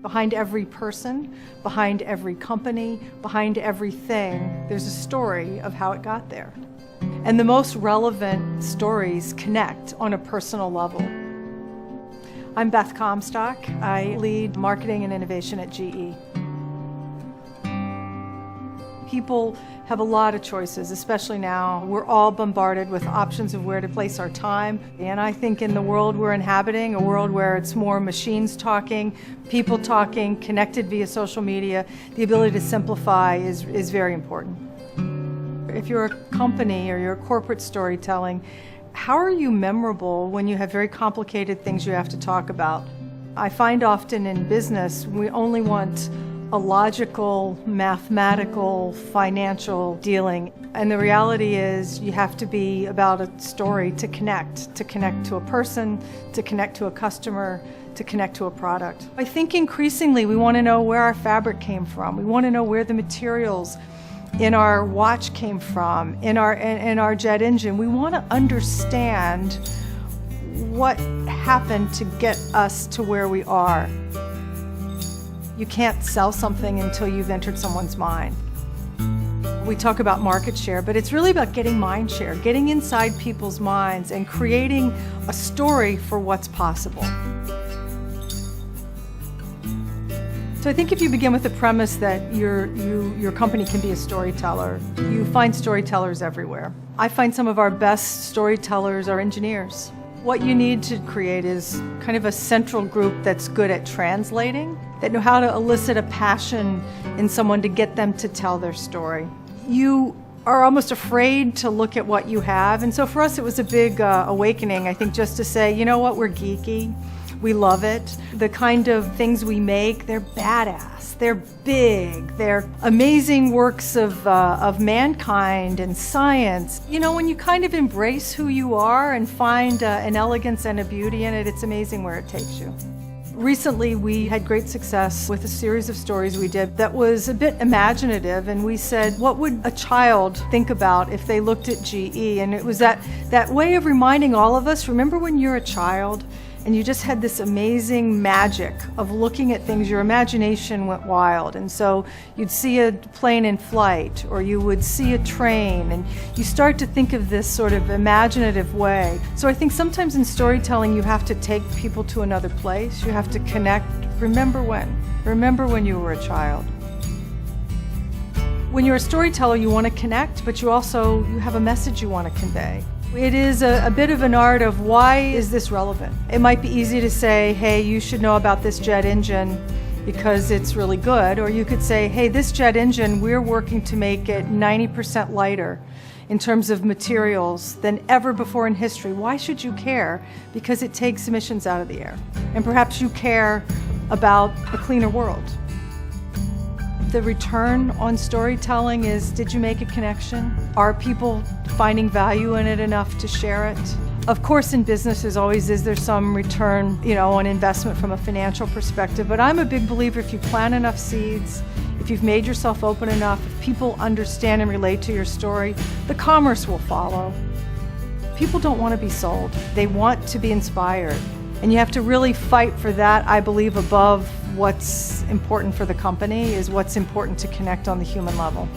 Behind every person, behind every company, behind everything, there's a story of how it got there. And the most relevant stories connect on a personal level. I'm Beth Comstock. I lead marketing and innovation at GE. People have a lot of choices, especially now. We're all bombarded with options of where to place our time. And I think in the world we're inhabiting, a world where it's more machines talking, people talking, connected via social media, the ability to simplify is very important. If you're a company or you're a corporate storytelling, how are you memorable when you have very complicated things you have to talk about? I find often in business, we only want a logical, mathematical, financial dealing. And the reality is you have to be about a story to connect to a person, to connect to a customer, to connect to a product. I think increasingly we want to know where our fabric came from. We want to know where the materials in our watch came from, in our jet engine. We want to understand what happened to get us to where we are. You can't sell something until you've entered someone's mind. We talk about market share, but it's really about getting mind share, getting inside people's minds and creating a story for what's possible. So I think if you begin with the premise that your company can be a storyteller, you find storytellers everywhere. I find some of our best storytellers are engineers. What you need to create is kind of a central group that's good at translating, that know how to elicit a passion in someone to get them to tell their story. You are almost afraid to look at what you have, and so for us it was a big awakening, I think, just to say, you know what, we're geeky. We love it. The kind of things we make, they're badass, they're big, they're amazing works of mankind and science. You know, when you kind of embrace who you are and find an elegance and a beauty in it, it's amazing where it takes you. Recently, we had great success with a series of stories we did that was a bit imaginative, and we said, what would a child think about if they looked at GE? And it was that way of reminding all of us, remember when you're a child and you just had this amazing magic of looking at things, your imagination went wild. And so you'd see a plane in flight, or you would see a train, and you start to think of this sort of imaginative way. So I think sometimes in storytelling you have to take people to another place. You have to connect. Remember when you were a child. When you're a storyteller, you want to connect, but you have a message you want to convey. It is a bit of an art of why is this relevant? It might be easy to say, hey, you should know about this jet engine because it's really good. Or you could say, hey, this jet engine, we're working to make it 90% lighter in terms of materials than ever before in history. Why should you care? Because it takes emissions out of the air. And perhaps you care about a cleaner world. The return on storytelling is, did you make a connection? Are people finding value in it enough to share it? Of course, in business, as always is, there's some return, on investment from a financial perspective, but I'm a big believer if you plant enough seeds, if you've made yourself open enough, if people understand and relate to your story, the commerce will follow. People don't want to be sold. They want to be inspired. And you have to really fight for that, I believe, above what's important for the company is what's important to connect on the human level.